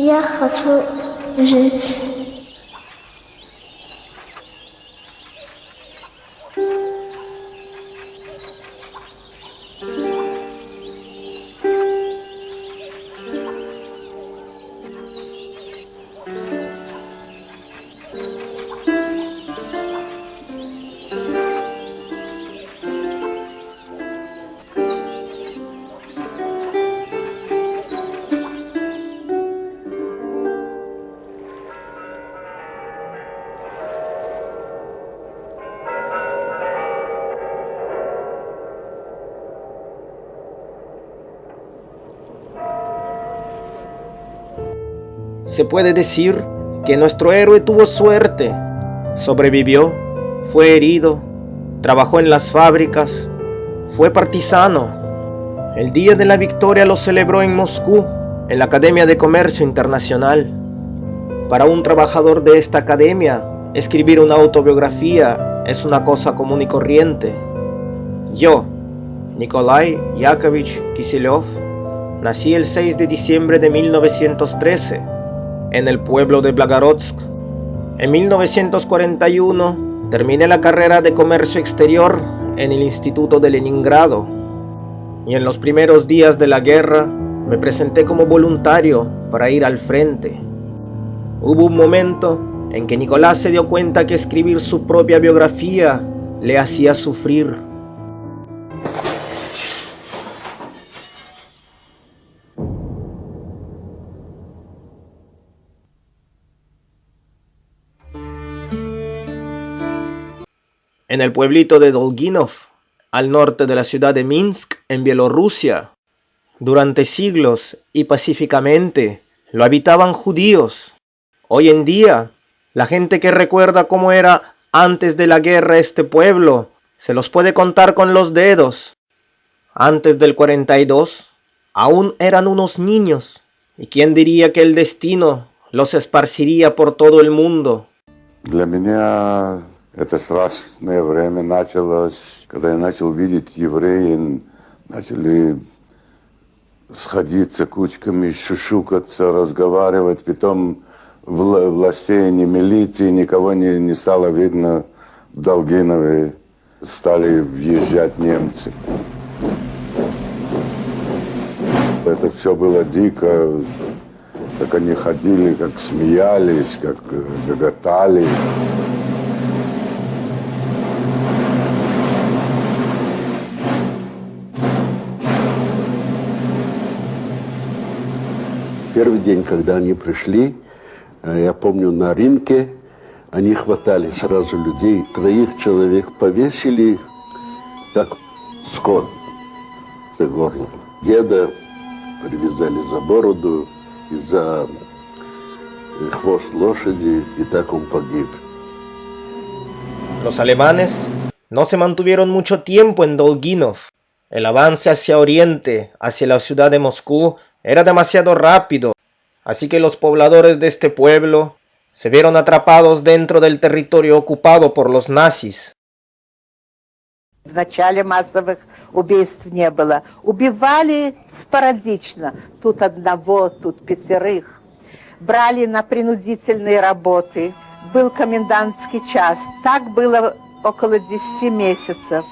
Я хочу жить. Se puede decir que nuestro héroe tuvo suerte. Sobrevivió, fue herido, trabajó en las fábricas, fue partisano. El día de la victoria lo celebró en Moscú, en la Academia de Comercio Internacional. Para un trabajador de esta academia, escribir una autobiografía es una cosa común y corriente. Yo, Nikolai Yakovich Kiselev, nací el 6 de diciembre de 1913. En el pueblo de Blagorodsk. En 1941 terminé la carrera de comercio exterior en el Instituto de Leningrado y en los primeros días de la guerra me presenté como voluntario para ir al frente. Hubo un momento en que Nicolás se dio cuenta que escribir su propia biografía le hacía sufrir. En el pueblito de Dolginov, al norte de la ciudad de Minsk, en Bielorrusia, durante siglos y pacíficamente lo habitaban judíos. Hoy en día, la gente que recuerda cómo era antes de la guerra este pueblo, se los puede contar con los dedos. Antes del 42, aún eran unos niños, y quién diría que el destino los esparciría por todo el mundo. Для меня это страшное время началось, когда я начал видеть евреи, начали сходиться кучками, шушукаться, разговаривать. Потом властей, ни милиции, никого не стало видно в Долгинове. Стали въезжать немцы. Это все было дико, как они ходили, как смеялись, как гоготали. Первый день, когда они пришли, я помню, на рынке они хватали сразу людей, 3 человек повесили, как скот за горло. Деда привязали за бороду и за хвост лошади, и так он погиб. Los alemanes no se mantuvieron mucho tiempo en Dolginov. El avance hacia oriente, hacia la ciudad de Moscú, era demasiado rápido, así que los pobladores de este pueblo se vieron atrapados dentro del territorio ocupado por los nazis. Вначале массовых убийств не было. Убивали спорадично. Тут одного, тут 5. Брали на принудительные работы. Был комендантский час. Так было около 10 месяцев.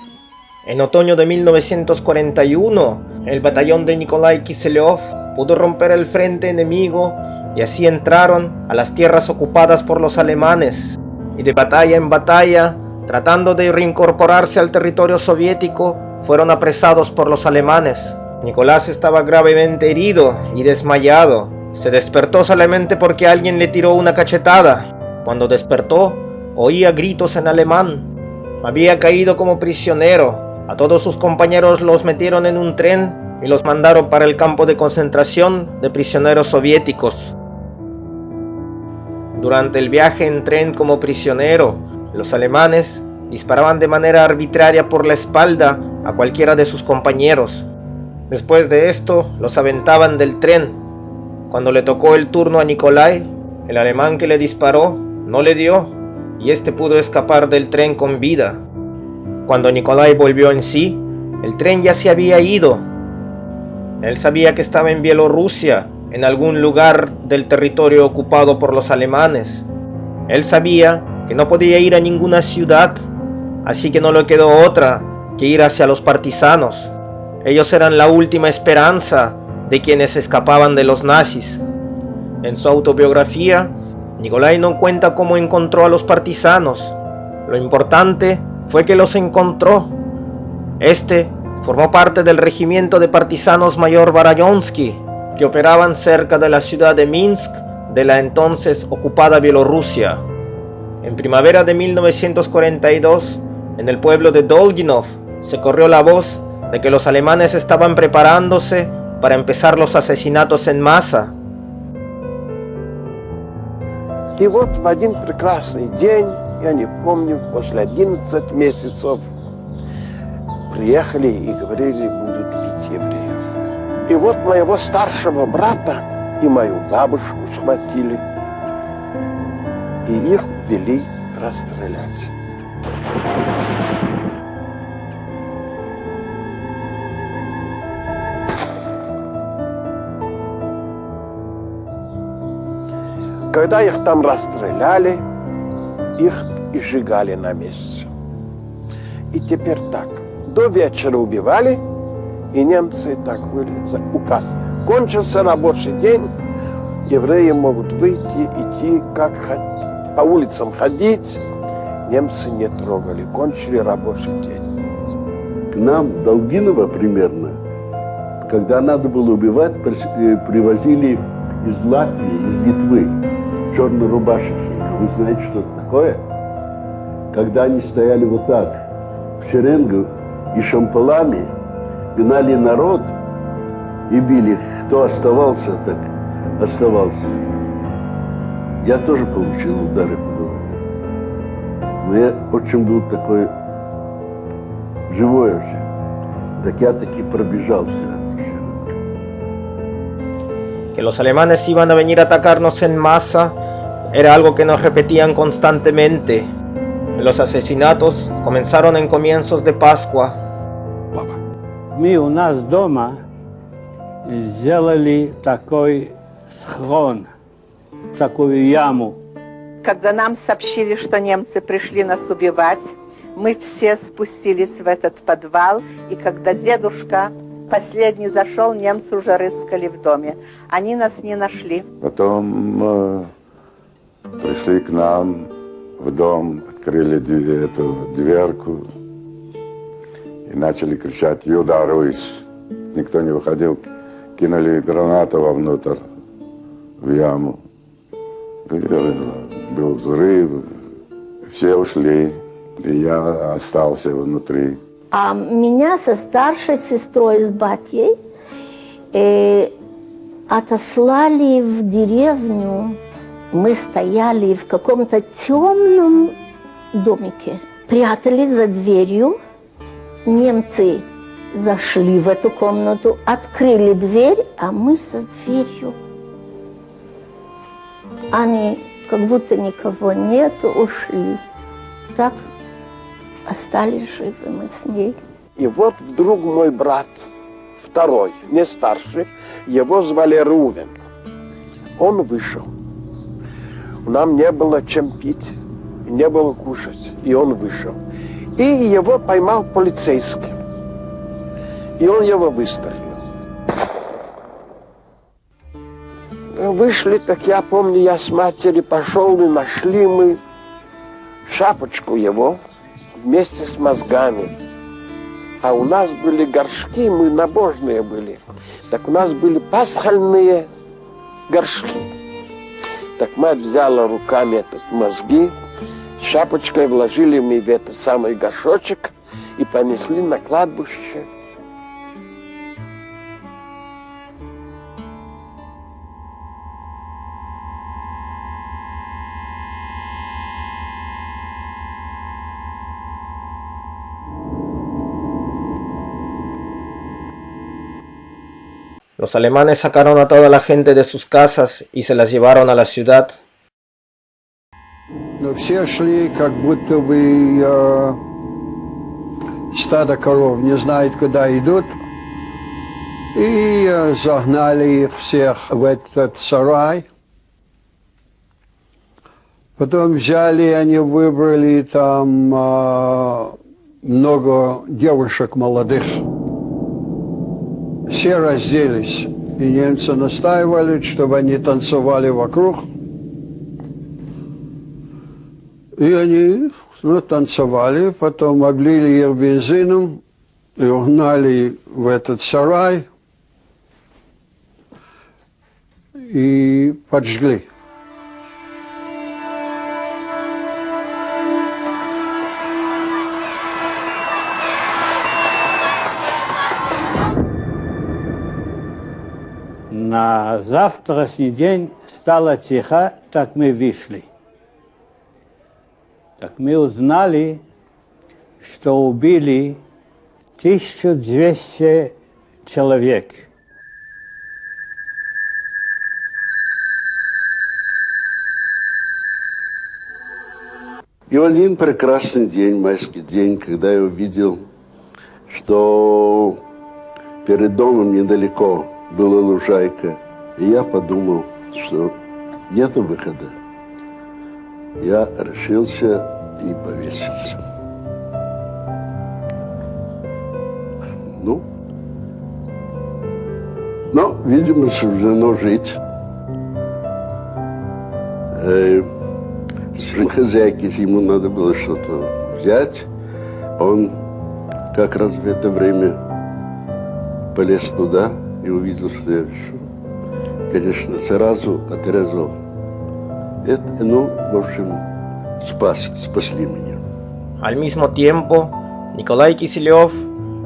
En otoño de 1941, el batallón de Nikolai Kiselev pudo romper el frente enemigo y así entraron a las tierras ocupadas por los alemanes. Y de batalla en batalla, tratando de reincorporarse al territorio soviético, fueron apresados por los alemanes. Nicolás estaba gravemente herido y desmayado. Se despertó solamente porque alguien le tiró una cachetada. Cuando despertó, oía gritos en alemán. Había caído como prisionero. A todos sus compañeros los metieron en un tren y los mandaron para el campo de concentración de prisioneros soviéticos. Durante el viaje en tren como prisionero, los alemanes disparaban de manera arbitraria por la espalda a cualquiera de sus compañeros. Después de esto, los aventaban del tren. Cuando le tocó el turno a Nikolai, el alemán que le disparó no le dio y este pudo escapar del tren con vida. Cuando Nikolai volvió en sí, el tren ya se había ido. Él sabía que estaba en Bielorrusia en algún lugar del territorio ocupado por los alemanes. Él sabía que no podía ir a ninguna ciudad, así que no le quedó otra que ir hacia los partisanos. Ellos eran la última esperanza de quienes escapaban de los nazis. En su autobiografía, Nikolai no cuenta cómo encontró a los partisanos. Lo importante fue que los encontró. Este formó parte del regimiento de partisanos mayor Barayonsky, que operaban cerca de la ciudad de Minsk, de la entonces ocupada Bielorrusia. En primavera de 1942, en el pueblo de Dolginov, se corrió la voz de que los alemanes estaban preparándose para empezar los asesinatos en masa. И вот в один прекрасный день, я не помню, после 11 месяцев, приехали и говорили, будут бить евреев. И вот моего старшего брата и мою бабушку схватили, и их вели расстрелять. Когда их там расстреляли, их и сжигали на месте. И теперь так. До вечера убивали, и немцы так были за указ. Кончился рабочий день, евреи могут выйти, идти, как по улицам ходить. Немцы не трогали, кончили рабочий день. К нам в Долгиново примерно, когда надо было убивать, привозили из Латвии, из Литвы чернорубашечников. Вы знаете, что это такое? Когда они стояли вот так, в шеренгу и шампалами, гнали народ и били. Кто оставался, так оставался. Я тоже получил удары по голове. Но я очень был такой живой очень. Так я таки пробежался эту шеренгу. Que los alemanes iban a venir a atacarnos en masa era algo que nos repetían constantemente. Los asesinatos comenzaron en comienzos de Pascua. Мы у нас дома сделали такой схрон, такую яму. Когда нам сообщили, что немцы пришли нас убивать, мы все спустились в этот подвал, и когда дедушка последний зашел, немцы уже рыскали в доме. Они нас не нашли. Потом пришли к нам в дом, открыли эту дверку и начали кричать «Юда, Русь!». Никто не выходил, кинули гранату вовнутрь, в яму. И был взрыв, все ушли, и я остался внутри. А меня со старшей сестрой, с батей, отослали в деревню. Мы стояли в каком-то темном домике, прятались за дверью. Немцы зашли в эту комнату, открыли дверь, а мы со дверью. Они, как будто никого нету, ушли. Так остались живы мы с ней. И вот вдруг мой брат, второй, не старший, его звали Рувен. Он вышел. Нам не было чем пить, не было кушать, и он вышел. И его поймал полицейский. И он его выстрелил. Вышли, так я помню, я с матери пошел, и нашли мы шапочку его вместе с мозгами. А у нас были горшки, мы набожные были. Так у нас были пасхальные горшки. Так мать взяла руками этот мозги, шапочкой вложили мы в этот самый горшочек и понесли на кладбище. Los alemanes sacaron a toda la gente de sus casas y se las llevaron a la ciudad. Но все шли, как будто бы стадо коров не знает, куда идут. И загнали их всех в этот сарай. Потом взяли, они выбрали там много девушек молодых. Все разделись. И немцы настаивали, чтобы они танцевали вокруг. И они танцевали, потом облили их бензином и угнали в этот сарай и поджгли. На завтрашний день стало тихо, так мы вышли. Так мы узнали, что убили 1200 человек. И в один прекрасный день, майский день, когда я увидел, что перед домом недалеко была лужайка, и я подумал, что нет выхода. Я решился и повесился. Но, видимо, суждено жить. Сын хозяйки, ему надо было что-то взять. Он как раз в это время полез туда и увидел, что я вешу. Конечно, сразу отрезал. Это, в общем, спасли меня. Al mismo tiempo, Nikolai Kiselyov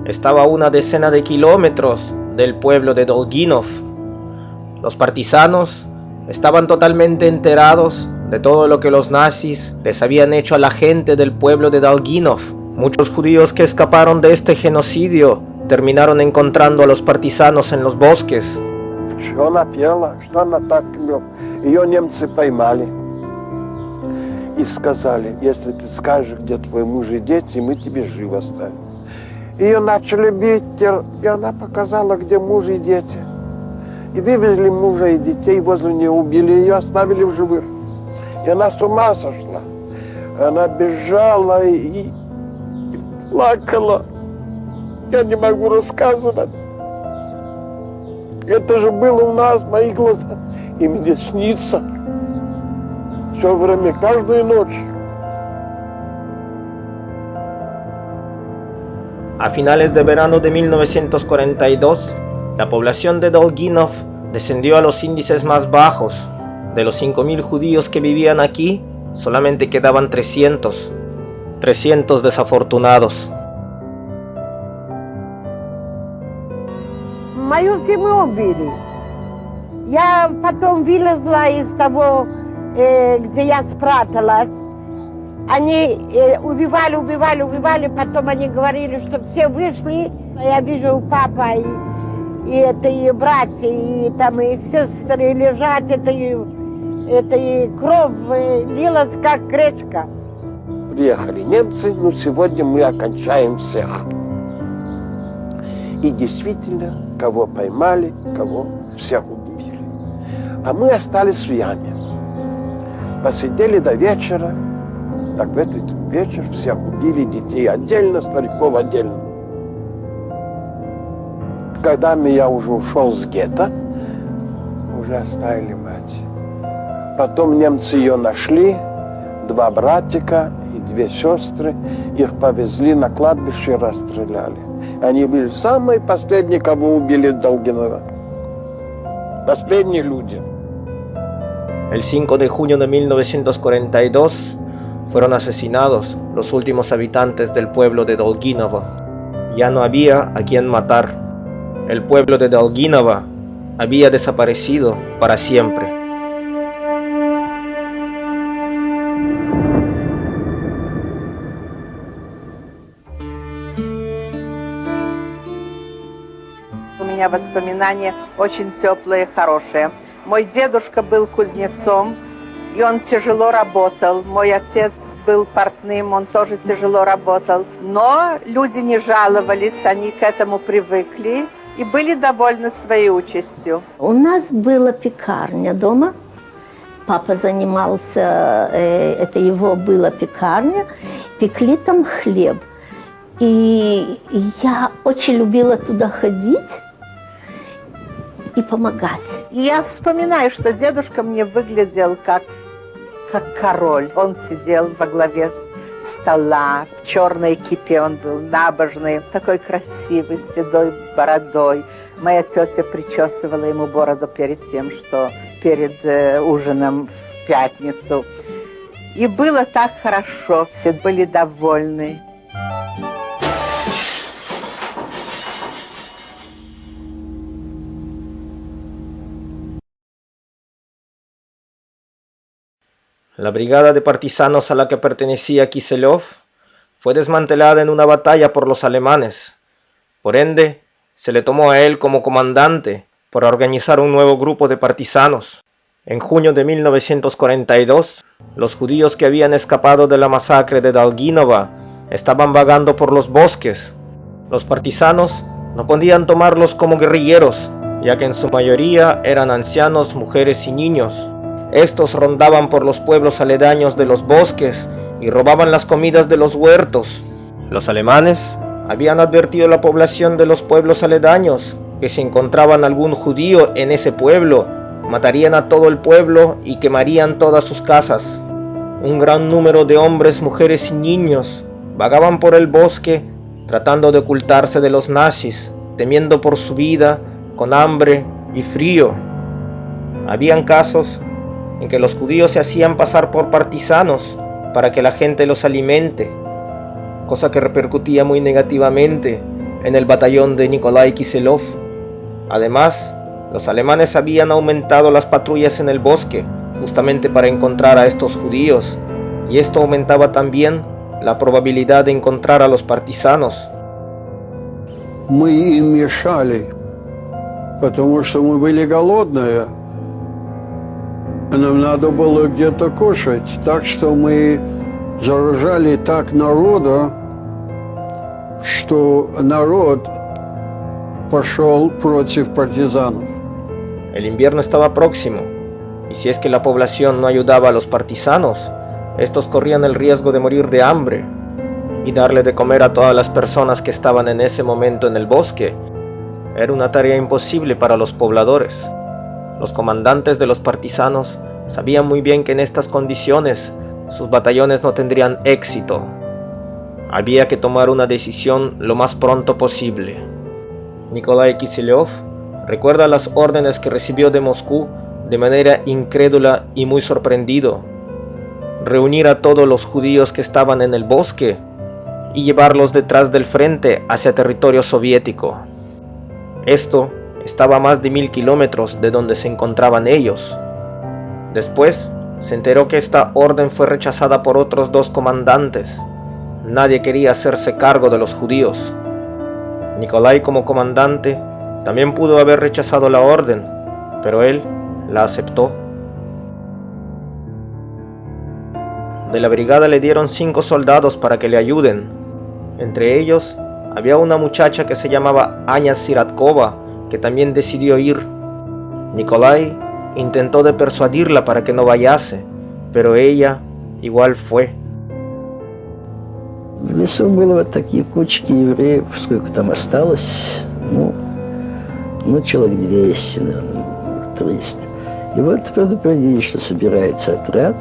estaba a una decena de kilómetros del pueblo de Dolginov. Los partisanos estaban totalmente enterados de todo lo que los nazis les habían hecho a la gente del pueblo de Dolginov. Muchos judíos que escaparon de este genocidio terminaron encontrando a los partisanos en los bosques. Что она пела, что она так пела. Ее немцы поймали и сказали: если ты скажешь, где твой муж и дети, мы тебе живо оставим. Ее начали бить, и она показала, где муж и дети. И вывезли мужа и детей, возле нее убили, ее оставили в живых. И она с ума сошла. Она бежала и плакала. Я не могу рассказывать. Это же было у нас, в моих глазах. И мне снится. Все время, каждую ночь. A finales de verano de 1942, la población de Dolginov descendió a los índices más bajos. De los 5.000 judíos que vivían aquí, solamente quedaban 300 desafortunados. Мою семью убили. Я потом вылезла из того, где я спряталась. Они убивали, потом они говорили, что все вышли. Я вижу, папа и братья, и сестры лежат, и кровь лилась, как речка. Приехали немцы, сегодня мы окончаем всех. И действительно, кого поймали, кого всех убили. А мы остались в яме. Посидели до вечера. Так в этот вечер всех убили, детей отдельно, стариков отдельно. Когда я уже ушел с гетто, уже оставили мать. Потом немцы ее нашли, 2 братика и 2 сестры. Их повезли на кладбище и расстреляли. Они были самые последние, кого убили в Долгиново. Последние люди. El 5 de junio de 1942 fueron asesinados los últimos habitantes del pueblo de Dolginovo. Ya no había a quien matar. El pueblo de Dolginovo había desaparecido para siempre. У меня воспоминания очень теплые, хорошие. Мой дедушка был кузнецом, и он тяжело работал. Мой отец был портным, он тоже тяжело работал. Но люди не жаловались, они к этому привыкли. и были довольны своей участью. У нас была пекарня дома. Папа занимался, это его была пекарня, пекли там хлеб. И я очень любила туда ходить и помогать. И я вспоминаю, что дедушка мне выглядел как король. Он сидел во главе стола, в черной кипе, он был набожный, такой красивый, с седой бородой. Моя тетя причесывала ему бороду перед ужином в пятницу. И было так хорошо, все были довольны. La brigada de partisanos a la que pertenecía Kiselov fue desmantelada en una batalla por los alemanes. Por ende, se le tomó a él como comandante para organizar un nuevo grupo de partisanos. En junio de 1942, los judíos que habían escapado de la masacre de Dalginova estaban vagando por los bosques. Los partisanos no podían tomarlos como guerrilleros, ya que en su mayoría eran ancianos, mujeres y niños. Estos rondaban por los pueblos aledaños de los bosques y robaban las comidas de los huertos. Los alemanes habían advertido a la población de los pueblos aledaños que si encontraban algún judío en ese pueblo, matarían a todo el pueblo y quemarían todas sus casas. Un gran número de hombres, mujeres y niños vagaban por el bosque tratando de ocultarse de los nazis, temiendo por su vida, con hambre y frío. Habían casos en que los judíos se hacían pasar por partisanos para que la gente los alimente, cosa que repercutía muy negativamente en el batallón de Nikolai Kiselov. Además, los alemanes habían aumentado las patrullas en el bosque justamente para encontrar a estos judíos, y esto aumentaba también la probabilidad de encontrar a los partisanos. Мы им мешали, потому что мы были голодные. Нам надо было где-то кушать, так что мы заражали так народа, что народ пошел против партизанов. El invierno estaba próximo, y si es que la población no ayudaba a los partisanos, estos corrían el riesgo de morir de hambre, y darle de comer a todas las personas que estaban en ese momento en el bosque era una tarea imposible para los pobladores. Los comandantes de los partisanos sabían muy bien que en estas condiciones sus batallones no tendrían éxito. Había que tomar una decisión lo más pronto posible. Nikolai Kiselov recuerda las órdenes que recibió de Moscú de manera incrédula y muy sorprendido. Reunir a todos los judíos que estaban en el bosque y llevarlos detrás del frente hacia territorio soviético. Esto estaba a más de 1000 kilómetros de donde se encontraban ellos. Después se enteró que esta orden fue rechazada por otros 2 comandantes. Nadie quería hacerse cargo de los judíos. Nikolai, como comandante, también pudo haber rechazado la orden, pero él la aceptó. De la brigada le dieron 5 soldados para que le ayuden. Entre ellos había una muchacha que se llamaba Anya Siratkova, que también decidió ir. Nikolai intentó de persuadirla para que no vayase, pero ella igual fue. В лесу было вот такие кучки евреев, сколько там осталось, человек 200, наверное, 300. И вот предупредили, что собирается отряд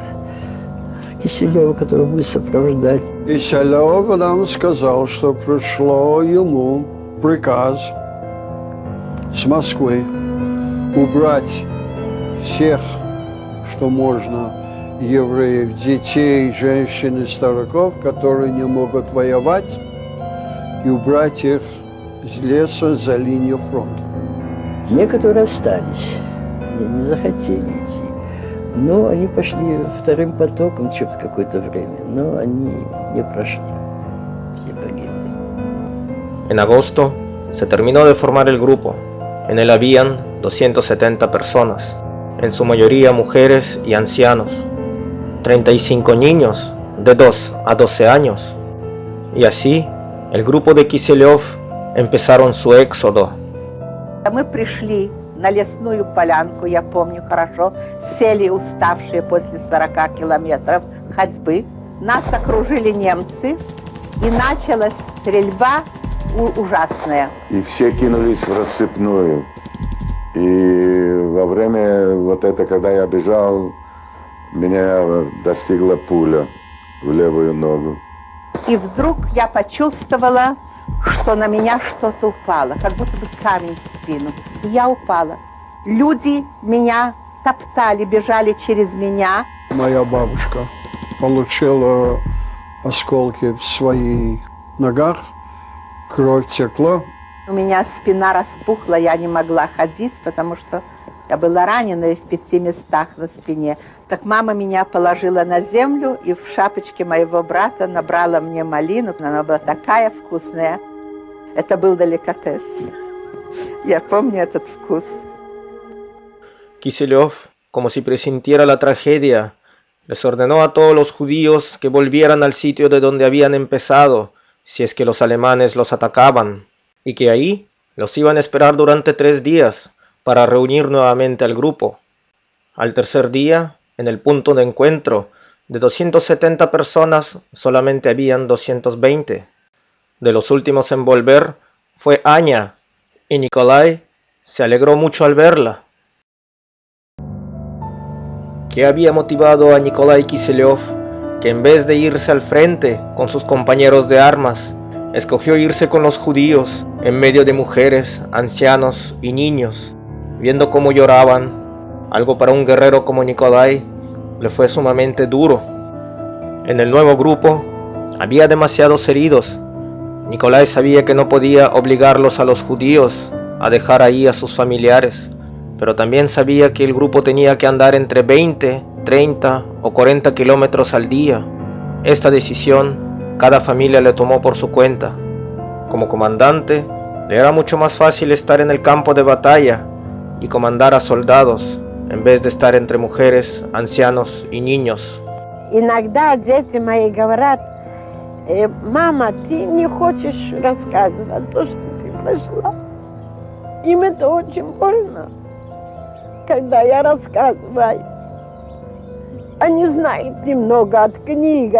Киселева, который будет сопровождать. Киселев нам сказал, что пришло ему приказ с Москвы убрать всех, что можно, евреев, детей, женщин и стариков, которые не могут воевать, и убрать их с леса за линию фронта. Некоторые остались, не захотели идти. Но они пошли вторым потоком через какое-то время, но они не прошли, все погибли. En agosto se terminó de formar el grupo. En él habían 270 personas, en su mayoría mujeres y ancianos, 35 niños de 2 a 12 años. Y así, el grupo de Kiselov empezaron su éxodo. Мы пришли на лесную полянку, я помню хорошо, сели уставшие после 40 километров ходьбы. Нас окружили немцы, и началась стрельба ужасная. И все кинулись в рассыпную. И во время вот это, когда я бежал, меня достигла пуля в левую ногу. И вдруг я почувствовала, что на меня что-то упало, как будто бы камень в спину. И я упала. Люди меня топтали, бежали через меня. Моя бабушка получила осколки в своих ногах, кровь текла. У меня спина распухла, я не могла ходить, потому что я была ранена в 5 местах на спине. Так мама меня положила на землю и в шапочке моего брата набрала мне малину. Она была такая вкусная. Это был деликатес. Я помню этот вкус. Киселев, como si presintiera la tragedia, les ordenó a todos los judíos que volvieran al sitio de donde habían empezado, si es que los alemanes los atacaban, y que ahí los iban a esperar durante 3 días para reunir nuevamente al grupo. Al tercer día, en el punto de encuentro, de 270 personas solamente habían 220. De los últimos en volver fue Aña, y Nikolai se alegró mucho al verla. ¿Qué había motivado a Nikolai Kiselev, que en vez de irse al frente con sus compañeros de armas, escogió irse con los judíos en medio de mujeres, ancianos y niños, viendo cómo lloraban? Algo para un guerrero como Nikolai le fue sumamente duro. En el nuevo grupo había demasiados heridos. Nikolai sabía que no podía obligarlos a los judíos a dejar ahí a sus familiares, pero también sabía que el grupo tenía que andar entre 20, 30 o 40 kilómetros al día. Esta decisión cada familia le tomó por su cuenta. Como comandante, le era mucho más fácil estar en el campo de batalla y comandar a soldados, en vez de estar entre mujeres, ancianos y niños. Иногда дети мои говорят: мама, ты не хочешь рассказывать то, что ты прошла. Им это очень больно, когда я рассказываю. Они знают немного от книг,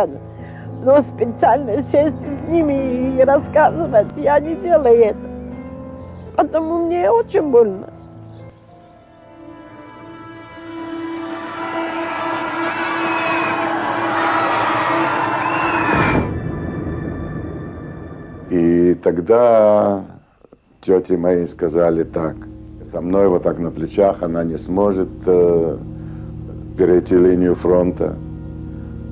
но специально сесть с ними и рассказывать я не делаю это. Потому мне очень больно. И тогда тети мои сказали так: со мной вот так на плечах она не сможет перейти линию фронта.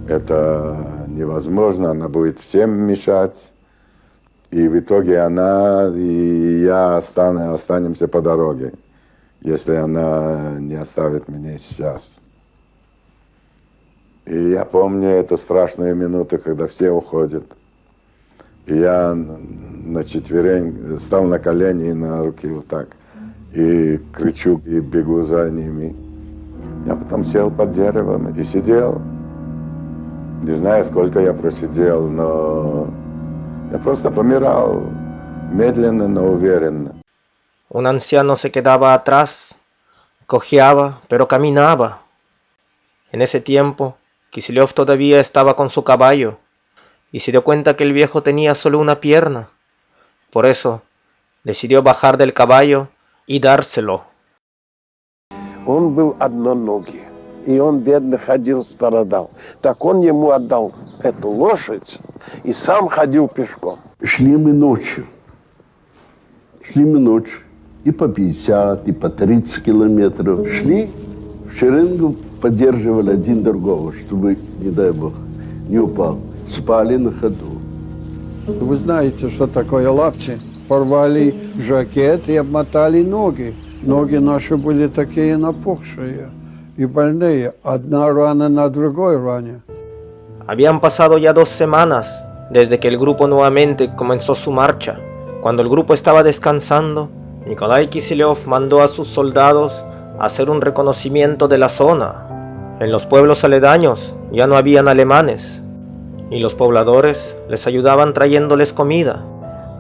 Это невозможно, она будет всем мешать. И в итоге она и я останемся по дороге, если она не оставит меня сейчас. И я помню эту страшную минуту, когда все уходят. И я на четверень стал на колени и на руки вот так. И кричу, и бегу за ними. Я потом сел под деревом и сидел. Не знаю, сколько я просидел, но я просто помирал медленно, но уверенно. Un anciano se quedaba atrás, cojeaba, pero caminaba. En ese tiempo, Kiselev todavía estaba con su caballo y se dio cuenta que el viejo tenía solo una pierna. Por eso, decidió bajar del caballo y dárselo. Он был одноногий, и он бедно ходил, страдал. Так он ему отдал эту лошадь и сам ходил пешком. Шли мы ночью. И по 50, и по 30 километров. Шли в шеренгу, поддерживали один другого, чтобы, не дай бог, не упал. Спали на ходу. Вы знаете, что такое лапти? Порвали жакет и обмотали ноги. Ноги наши были такие напухшие и больные. Одна рана на другой ране. Habían pasado ya 2 semanas desde que el grupo nuevamente comenzó su marcha. Cuando el grupo estaba descansando, Nikolai Kiselev mandó a sus soldados a hacer un reconocimiento de la zona. En los pueblos aledaños ya no habían alemanes, y los pobladores les ayudaban trayéndoles comida.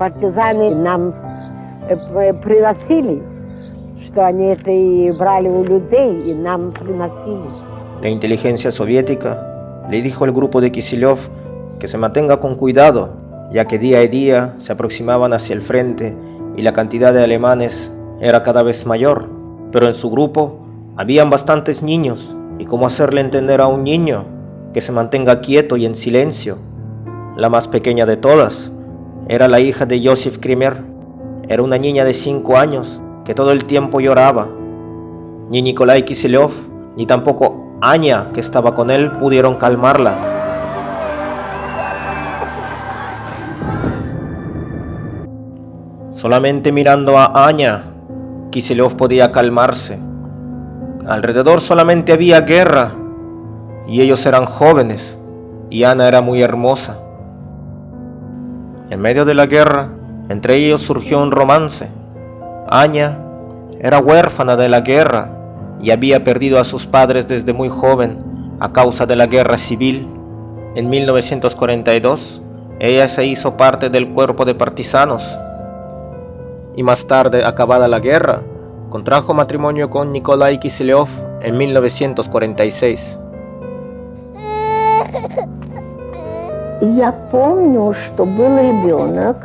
Партизаны нам приносили что они это и брали у людей и нам приносили. La inteligencia soviética le dijo al grupo de Kisilev que se mantenga con cuidado, ya que día a día se aproximaban hacia el frente y la cantidad de alemanes era cada vez mayor. Pero en su grupo habían bastantes niños, y cómo hacerle entender a un niño que se mantenga quieto y en silencio. La más pequeña de todas era la hija de Joseph Krimer. Era una niña de 5 años que todo el tiempo lloraba. Ni Nikolai Kisilev, ni tampoco Anya, que estaba con él, pudieron calmarla. Solamente mirando a Anya, Kisilev podía calmarse. Alrededor solamente había guerra, y ellos eran jóvenes, y Ana era muy hermosa. En medio de la guerra, entre ellos surgió un romance. Anya era huérfana de la guerra y había perdido a sus padres desde muy joven a causa de la guerra civil. En 1942, ella se hizo parte del cuerpo de partisanos. Y más tarde, acabada la guerra, contrajo matrimonio con Nikolai Kisilev en 1946. Я помню, что был ребенок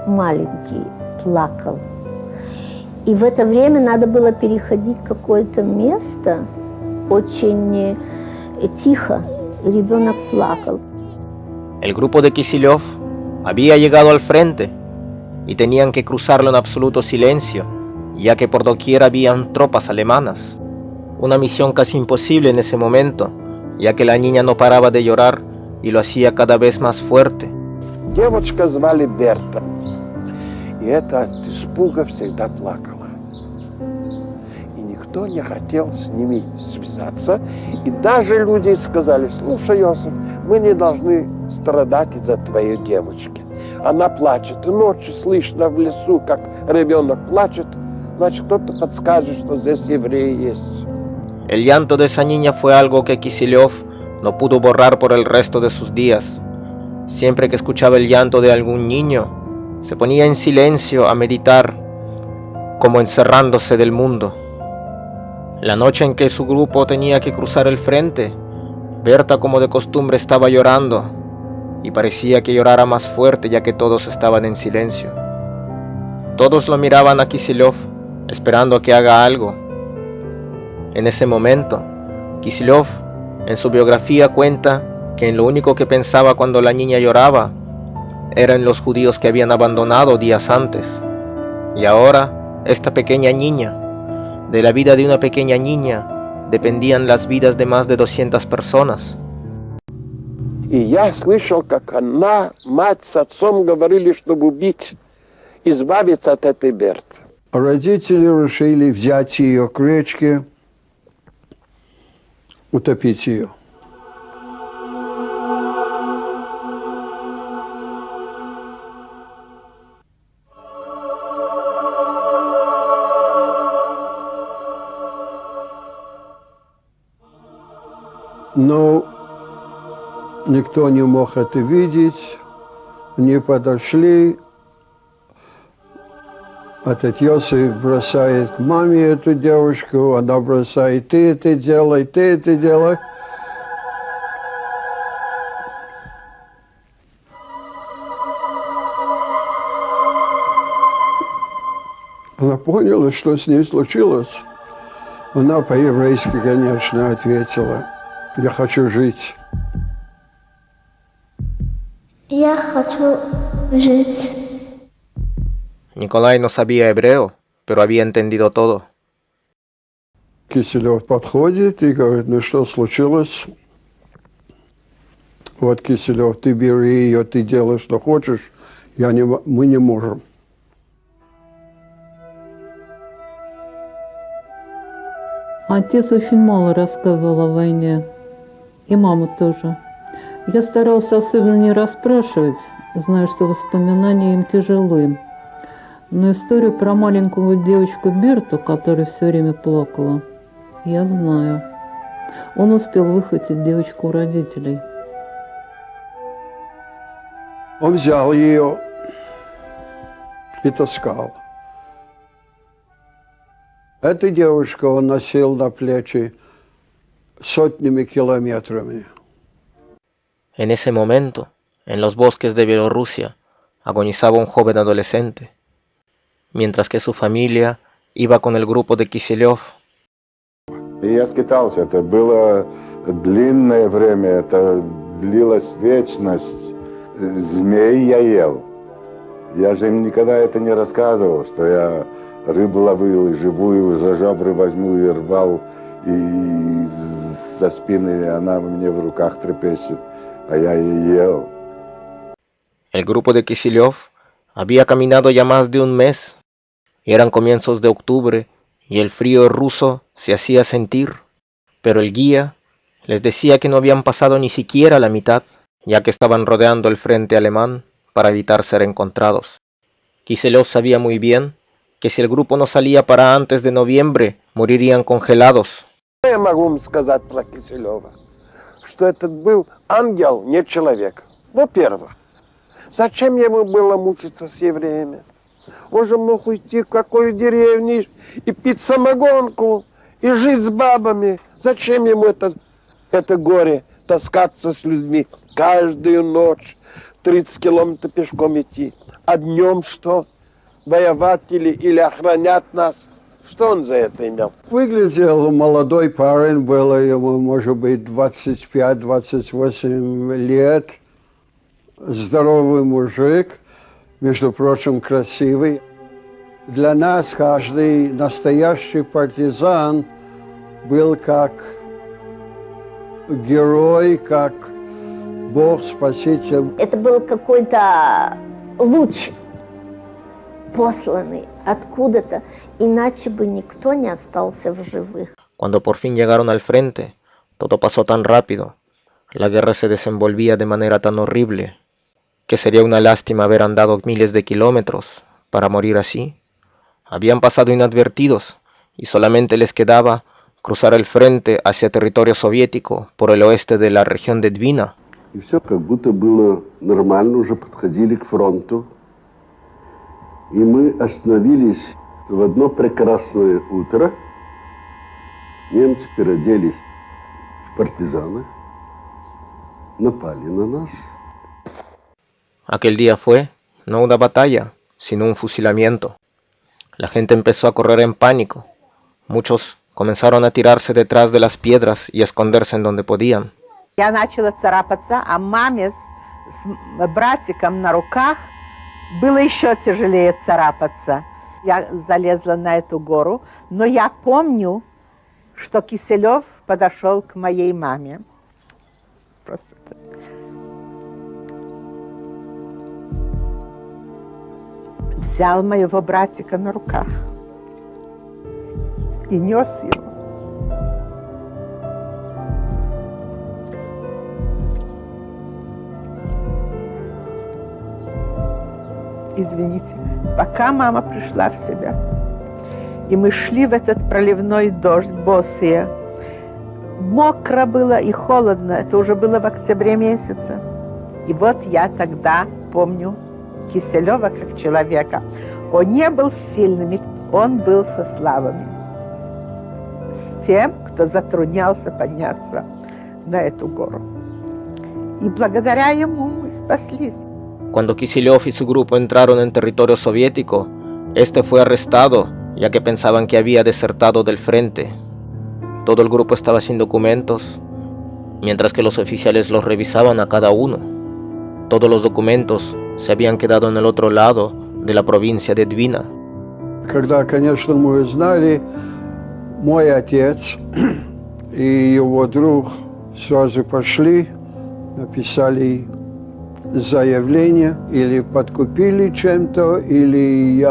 маленький, плакал. И в это время надо было переходить какое-то место, очень тихо, и ребенок плакал. El grupo de Kisilev había llegado al frente y tenían que cruzarlo en absoluto silencio, ya que por doquier habían tropas alemanas. Una misión casi imposible en ese momento, ya que la niña no paraba de llorar y lo hacía cada vez más fuerte. Девочка звали Берта, и это от испуга всегда плакала. И никто не хотел с ними связаться, и даже люди сказали: слушай, Иосиф, мы не должны страдать из-за твоей девочки. Она плачет, и ночью слышно в лесу, как ребенок плачет, значит, кто-то подскажет, что здесь евреи есть. El llanto de esa niña fue algo que Kisilev no pudo borrar por el resto de sus días. Siempre que escuchaba el llanto de algún niño, se ponía en silencio a meditar, como encerrándose del mundo. La noche en que su grupo tenía que cruzar el frente, Berta, como de costumbre, estaba llorando, y parecía que llorara más fuerte ya que todos estaban en silencio. Todos lo miraban a Kisilev, esperando a que haga algo. En ese momento, Kisilev, en su biografía, cuenta que en lo único que pensaba cuando la niña lloraba era en los judíos que habían abandonado días antes. Y ahora, esta pequeña niña, de la vida de una pequeña niña, dependían las vidas de más de 200 personas. И я слышал, как она, мать с отцом говорили, чтобы убить, избавиться от этой Берты. Родители решили взять ее к речке, утопить ее. Но никто не мог это видеть, не подошли. Этот Иосиф бросает к маме эту девушку, она бросает: ты это делай, ты это делай. Она поняла, что с ней случилось. Она по-еврейски, конечно, ответила: я хочу жить. Я хочу жить. Nikolai no sabía hebreo, pero había entendido todo. Киселев подходит и говорит: ну что случилось? Вот, Киселев, ты бери ее, ты делай, что хочешь, мы не можем. Отец очень мало рассказывал о войне, и мама тоже. Я старался особенно не расспрашивать, зная, что воспоминания им тяжелы. Но историю про маленькую девочку Берту, которая все время плакала, я знаю. Он успел выхватить девочку у родителей. Он взял ее и таскал. Эта девушка он носил на плечи сотнями километрами. En ese momento, en los bosques de Bielorrusia, agonizaba un joven adolescente, mientras que su familia iba con el grupo de Киселев. И я скитался, это было длинное время, это длилась вечность. Змей я ел. Я же им никогда это не рассказывал, что я рыбу ловил, и живую за жабры возьму и рвал, и за спины она мне в руках трепещет, а я ее ел. El grupo de Киселев había caminado ya más de un mes. Eran comienzos de octubre y el frío ruso se hacía sentir, pero el guía les decía que no habían pasado ni siquiera la mitad, ya que estaban rodeando el frente alemán para evitar ser encontrados. Киселев sabía muy bien que si el grupo no salía para antes de noviembre, morirían congelados. Я могу вам сказать про Киселева, что этот был ангел, не человек. Во-первых, зачем ему было мучиться с евреями? Он же мог уйти в какую деревню и пить самогонку, и жить с бабами. Зачем ему это горе, таскаться с людьми каждую ночь, 30 километров пешком идти? А днем что? Воевать или охранять нас? Что он за это имел? Выглядел молодой парень, было ему, может быть, 25-28 лет. Здоровый мужик, между прочим, красивый. Для нас каждый настоящий партизан был как герой, как Бог-спаситель. Это был какой-то луч, посланный откуда-то, иначе бы никто не остался в живых. Cuando por fin llegaron al frente, todo pasó tan rápido. La guerra se desenvolvía de manera tan horrible que sería una lástima haber andado miles de kilómetros para morir así. Habían pasado inadvertidos y solamente les quedaba cruzar el frente hacia territorio soviético por el oeste de la región de Двина. И все как будто было нормально, уже подходили к фронту. И мы остановились в одно прекрасное утро. Немцы переоделись в партизанов, напали на нас. Aquel día fue no una batalla, sino un fusilamiento. La gente empezó a correr en pánico. Muchos comenzaron a tirarse detrás de las piedras y a esconderse en donde podían. Я начала царапаться, а маме с братиком на руках было еще тяжелее царапаться. Я залезла на эту гору, но я помню, что Киселев подошел к моей маме. Просто взял моего братика на руках и нес его. Извините, пока мама пришла в себя. И мы шли в этот проливной дождь, босые. Мокро было и холодно, это уже было в октябре месяце. И вот я тогда помню Киселева как человека. Он не был сильным, он был со слабыми. С тем, кто затруднялся подняться на эту гору. И благодаря ему мы спаслись. Cuando Киселев y su grupo entraron en territorio soviético, este fue arrestado, ya que pensaban que había desertado del frente. Todo el grupo estaba sin documentos, mientras que los oficiales los revisaban a cada uno. Todos los documentos se habían quedado en el otro lado de la provincia de Двина. Когда, конечно, мы узнали, мой отец и его друг сразу пошли, написали заявление, или подкупили чем-то, или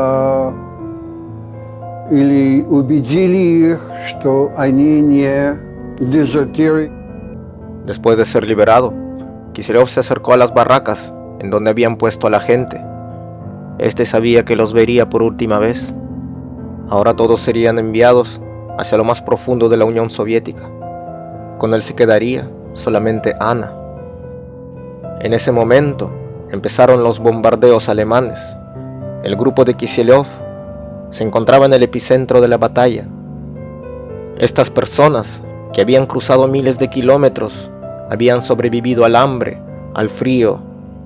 убедили их, что они не дезертиры. Después de ser liberado, Киселев se acercó a las barracas en donde habían puesto a la gente. Este sabía que los vería por última vez. Ahora todos serían enviados hacia lo más profundo de la Unión Soviética. Con él se quedaría solamente Ana. En ese momento empezaron los bombardeos alemanes. El grupo de Киселев se encontraba en el epicentro de la batalla, Estas personas, que habían cruzado miles de kilómetros, habían sobrevivido al hambre, al frío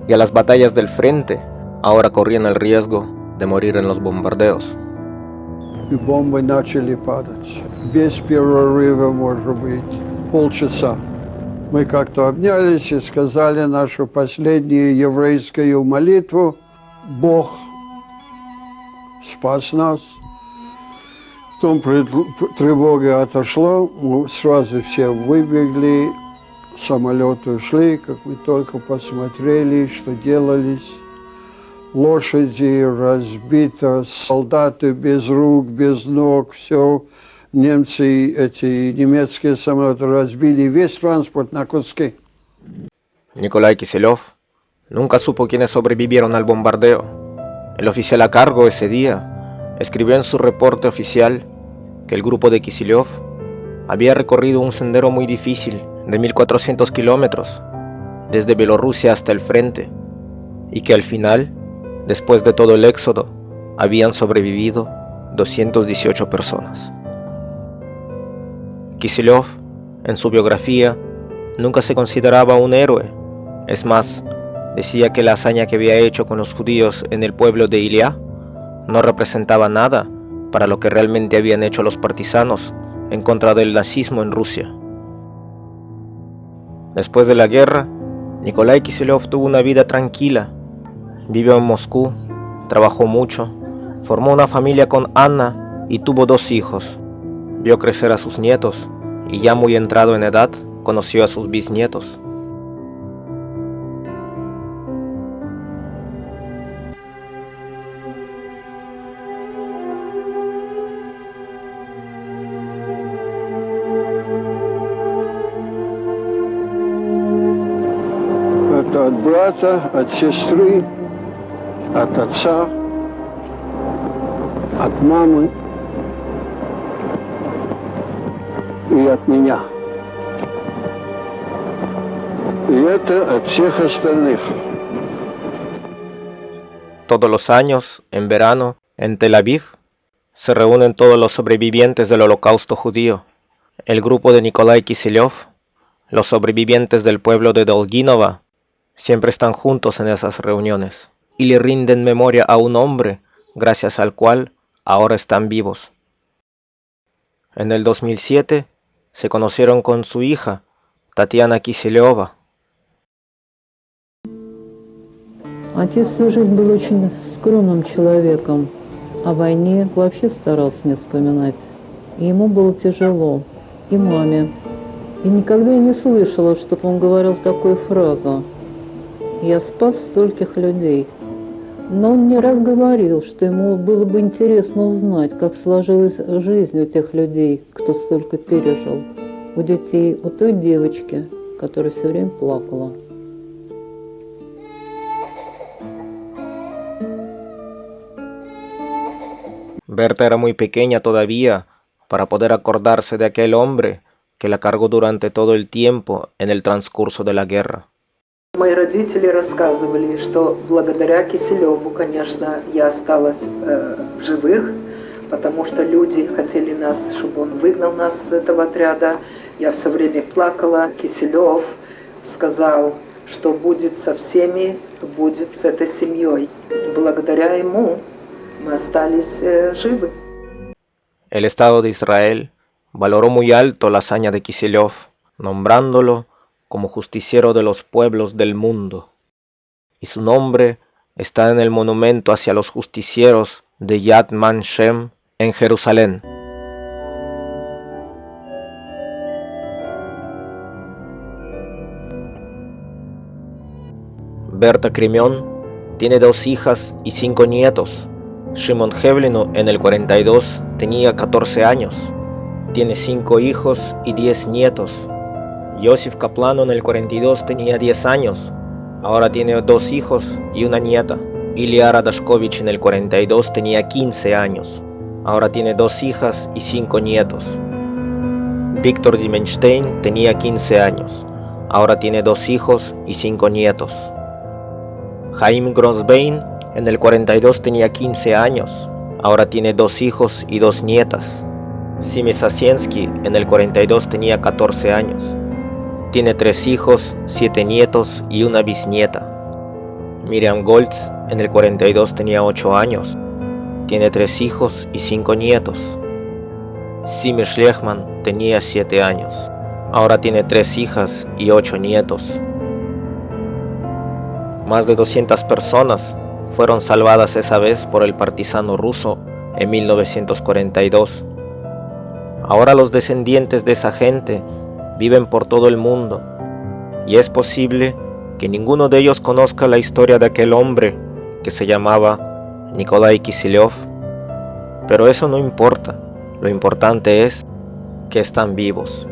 y a las batallas del frente, ahora corrían el riesgo de morir en los bombardeos. И бомбы начали падать. Без перерыва, может быть, полчаса. Мы как-то обнялись и сказали нашу последнюю еврейскую молитву. Бог спас нас. Потом тревога отошла, мы сразу все выбегли, самолеты ушли, как мы только посмотрели, что делались. Лошади разбиты, солдаты без рук, без ног, все. Немцы, эти немецкие самолеты разбили весь транспорт на куски. Nikolai Kiselov nunca supo quiénes sobrevivieron al bombardeo. El oficial a cargo ese día escribió en su reporte oficial que el grupo de Kiselov había recorrido un sendero muy difícil de 1400 kilómetros desde Bielorrusia hasta el frente y que al final, después de todo el éxodo, habían sobrevivido 218 personas. Kiselov, en su biografía, nunca se consideraba un héroe. Es más, decía que la hazaña que había hecho con los judíos en el pueblo de Ilia no representaba nada para lo que realmente habían hecho los partisanos en contra del nazismo en Rusia. Después de la guerra, Nikolai Kiselov tuvo una vida tranquila. Vivió en Moscú, trabajó mucho, formó una familia con Anna y tuvo 2 hijos. Vio crecer a sus nietos y ya muy entrado en edad conoció a sus bisnietos. Это от брата, от сестры, от отца, от мамы и от меня. Y это от всех остальных. Todos los años, en verano, en Tel Aviv, se reúnen todos los sobrevivientes del Holocausto judío. El grupo de Nikolai Kiselov, los sobrevivientes del pueblo de Dolginova, siempre están juntos en esas reuniones y le rinden memoria a un hombre gracias al cual ahora están vivos. En el 2007 se conocieron con su hija, Tatiana Kiseliova. Отец всю жизнь был очень скромным человеком. О войне вообще старался не вспоминать. И ему было тяжело, и маме. И никогда я не слышала, чтобы он говорил такую фразу: «Я спас стольких людей». Но он не раз говорил, что ему было бы интересно узнать, как сложилась жизнь у тех людей, кто столько пережил. У детей, у той девочки, которая все время плакала. Berta era muy pequeña todavía para poder acordarse de aquel hombre que la cargó durante todo el tiempo en el transcurso de la guerra. Мои родители рассказывали, что благодаря Киселеву, конечно, я осталась в живых, потому что люди хотели нас, чтобы он выгнал нас с этого отряда. Я все время плакала. Киселев сказал, что будет со всеми, будет с этой семьей. Благодаря ему мы остались живы. El Estado de Israel valoró muy alto la hazaña de Kiselov, nombrándolo como justiciero de los pueblos del mundo, y su nombre está en el monumento hacia los justicieros de Yad Vashem en Jerusalén. Berta Krimion tiene 2 hijas y 5 nietos. Shimon Hevlinu en el 42 tenía 14 años. Tiene 5 hijos y 10 nietos. Yosif Kaplano en el 42 tenía 10 años. Ahora tiene 2 hijos y una nieta. Ilya Radashkovich en el 42 tenía 15 años. Ahora tiene 2 hijas y 5 nietos. Víctor Dimenstein tenía 15 años. Ahora tiene 2 hijos y 5 nietos. Jaime Grosbein en el 42 tenía 15 años. Ahora tiene 2 hijos y 2 nietas. Simi Sasiensky en el 42 tenía 14 años. Tiene 3 hijos, 7 nietos y una bisnieta. Miriam Goltz en el 42 tenía 8 años. Tiene 3 hijos y 5 nietos. Simi Schleichmann tenía 7 años. Ahora tiene 3 hijas y 8 nietos. Más de 200 personas fueron salvadas esa vez por el partisano ruso en 1942. Ahora los descendientes de esa gente viven por todo el mundo y es posible que ninguno de ellos conozca la historia de aquel hombre que se llamaba Nikolai Kiselev, pero eso no importa. Lo importante es que están vivos.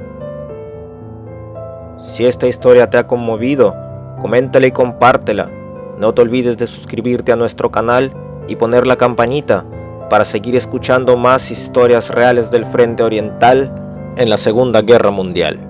Si esta historia te ha conmovido, coméntala y compártela. No te olvides de suscribirte a nuestro canal y poner la campanita para seguir escuchando más historias reales del Frente Oriental en la Segunda Guerra Mundial.